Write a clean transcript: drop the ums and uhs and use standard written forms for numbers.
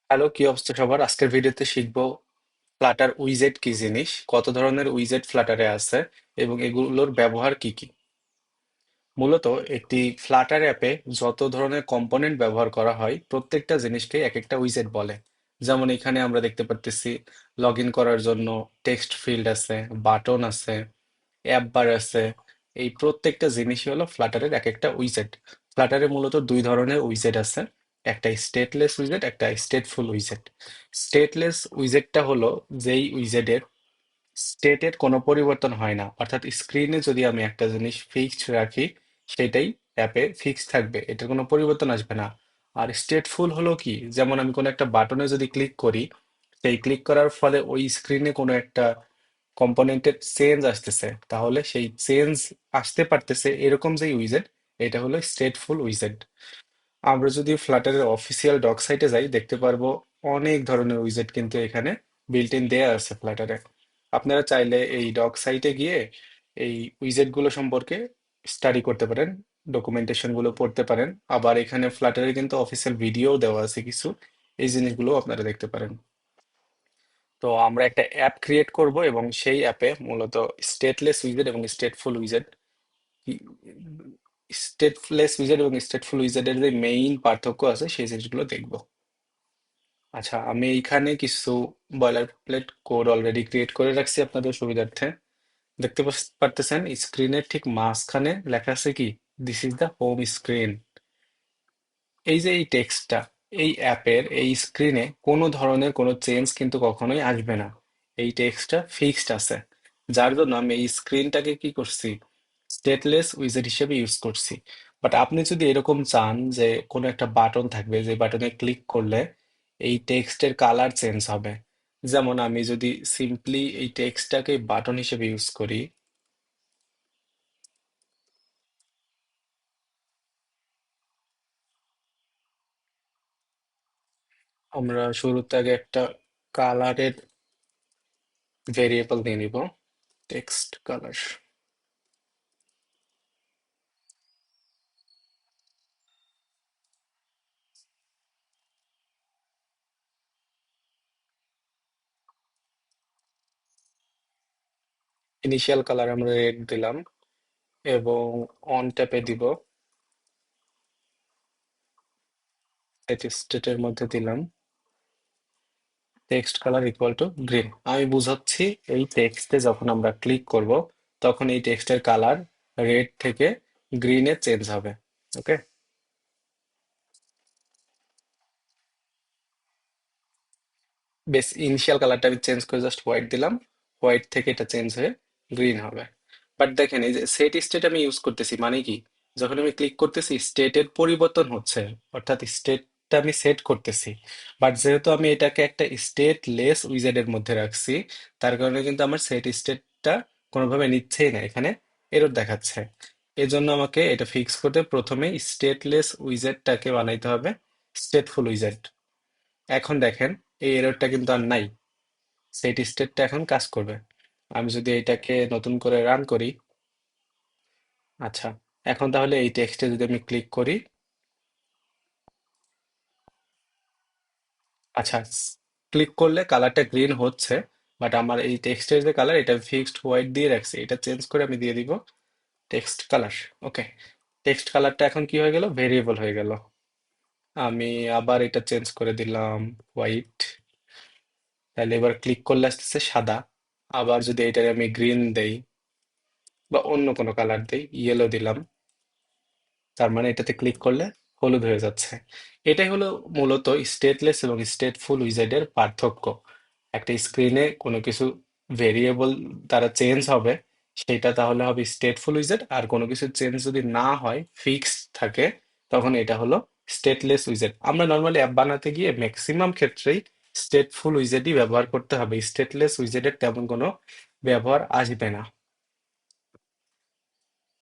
Hello, কি অবস্থা সবার? আজকের ভিডিওতে শিখবো ফ্লাটার উইজেট কি জিনিস, কত ধরনের উইজেট ফ্লাটারে আছে এবং এগুলোর ব্যবহার কি কি। মূলত একটি ফ্লাটার অ্যাপে যত ধরনের কম্পোনেন্ট ব্যবহার করা হয় প্রত্যেকটা জিনিসকে এক একটা উইজেট বলে। যেমন এখানে আমরা দেখতে পারতেছি লগ ইন করার জন্য টেক্সট ফিল্ড আছে, বাটন আছে, অ্যাপ বার আছে। এই প্রত্যেকটা জিনিসই হলো ফ্লাটারের এক একটা উইজেট। ফ্লাটারে মূলত দুই ধরনের উইজেট আছে, একটা স্টেটলেস উইজেট, একটা স্টেটফুল উইজেট। স্টেটলেস উইজেটটা হলো যেই উইজেটের স্টেটের কোনো পরিবর্তন হয় না, অর্থাৎ স্ক্রিনে যদি আমি একটা জিনিস ফিক্সড রাখি সেটাই অ্যাপে ফিক্সড থাকবে, এটার কোনো পরিবর্তন আসবে না। আর স্টেটফুল হলো কি, যেমন আমি কোনো একটা বাটনে যদি ক্লিক করি, সেই ক্লিক করার ফলে ওই স্ক্রিনে কোনো একটা কম্পোনেন্টের চেঞ্জ আসতেছে, তাহলে সেই চেঞ্জ আসতে পারতেছে এরকম যে উইজেট, এটা হলো স্টেটফুল উইজেট। আমরা যদি ফ্লাটারের অফিসিয়াল ডক সাইটে যাই দেখতে পারবো অনেক ধরনের উইজেট কিন্তু এখানে বিল্ট ইন দেয়া আছে ফ্লাটারে। আপনারা চাইলে এই ডক সাইটে গিয়ে এই উইজেট গুলো সম্পর্কে স্টাডি করতে পারেন, ডকুমেন্টেশন গুলো পড়তে পারেন। আবার এখানে ফ্লাটারে কিন্তু অফিসিয়াল ভিডিও দেওয়া আছে কিছু, এই জিনিসগুলো আপনারা দেখতে পারেন। তো আমরা একটা অ্যাপ ক্রিয়েট করব এবং সেই অ্যাপে মূলত স্টেটলেস উইজেট এবং স্টেটফুল উইজেট, স্টেটলেস উইজেট এবং স্টেটফুল উইজেটের যে মেইন পার্থক্য আছে সেই জিনিসগুলো দেখব। আচ্ছা, আমি এইখানে কিছু boiler plate code already create করে রাখছি আপনাদের সুবিধার্থে। দেখতে পারতেছেন স্ক্রিনের ঠিক মাঝখানে লেখা আছে কি, this is the home screen. এই যে এই টেক্সটটা, এই অ্যাপের এই স্ক্রিনে কোনো ধরনের কোনো চেঞ্জ কিন্তু কখনোই আসবে না, এই টেক্সটটা ফিক্সড আছে। যার জন্য আমি এই স্ক্রিনটাকে কি করছি, স্টেটলেস উইজেট হিসেবে ইউজ করছি। বাট আপনি যদি এরকম চান যে কোনো একটা বাটন থাকবে যে বাটনে ক্লিক করলে এই টেক্সটের কালার চেঞ্জ হবে, যেমন আমি যদি সিম্পলি এই টেক্সটটাকে বাটন হিসেবে ইউজ করি, আমরা শুরুতে আগে একটা কালারের ভেরিয়েবল দিয়ে নিব, টেক্সট কালার। ইনিশিয়াল কালার আমরা রেড দিলাম এবং অন ট্যাপে দিব, সেট স্টেটের মধ্যে দিলাম text colour equal to green. আমি বুঝাচ্ছি এই টেক্সটে যখন আমরা ক্লিক করব তখন এই টেক্সটের কালার রেড থেকে গ্রিনে চেঞ্জ হবে। ওকে, বেশ ইনিশিয়াল কালারটা আমি চেঞ্জ করে জাস্ট হোয়াইট দিলাম, হোয়াইট থেকে এটা চেঞ্জ হয়ে গ্রিন হবে। বাট দেখেন এই যে সেট স্টেট আমি ইউজ করতেছি মানে কি, যখন আমি ক্লিক করতেছি স্টেটের পরিবর্তন হচ্ছে, অর্থাৎ স্টেটটা আমি সেট করতেছি। বাট যেহেতু আমি এটাকে একটা স্টেট লেস উইজেটের মধ্যে রাখছি, তার কারণে কিন্তু আমার সেট স্টেটটা কোনোভাবে নিচ্ছেই না, এখানে এরর দেখাচ্ছে। এজন্য আমাকে এটা ফিক্স করতে প্রথমে স্টেটলেস উইজেটটাকে বানাইতে হবে স্টেটফুল উইজেট। এখন দেখেন এই এররটা কিন্তু আর নাই, সেট স্টেটটা এখন কাজ করবে। আমি যদি এটাকে নতুন করে রান করি, আচ্ছা, এখন তাহলে এই টেক্সটে যদি আমি ক্লিক করি, আচ্ছা, ক্লিক করলে কালারটা গ্রিন হচ্ছে। বাট আমার এই টেক্সটের যে কালার এটা ফিক্সড হোয়াইট দিয়ে রাখছি, এটা চেঞ্জ করে আমি দিয়ে দিব টেক্সট কালার। ওকে, টেক্সট কালারটা এখন কি হয়ে গেল, ভেরিয়েবল হয়ে গেল। আমি আবার এটা চেঞ্জ করে দিলাম হোয়াইট, তাহলে এবার ক্লিক করলে আসতেছে সাদা। আবার যদি এটাকে আমি গ্রিন দেই বা অন্য কোনো কালার দেই, ইয়েলো দিলাম, তার মানে এটাতে ক্লিক করলে হলুদ হয়ে যাচ্ছে। এটাই হলো মূলত স্টেটলেস এবং স্টেটফুল উইজার্ডের পার্থক্য। একটা স্ক্রিনে কোনো কিছু ভেরিয়েবল দ্বারা চেঞ্জ হবে, সেটা তাহলে হবে স্টেটফুল উইজার্ড। আর কোনো কিছু চেঞ্জ যদি না হয়, ফিক্সড থাকে, তখন এটা হলো স্টেটলেস উইজার্ড। আমরা নর্মালি অ্যাপ বানাতে গিয়ে ম্যাক্সিমাম ক্ষেত্রেই স্টেটফুল উইজার্ডই ব্যবহার করতে হবে, স্টেটলেস উইজার্ডের তেমন কোনো ব্যবহার আসবে না।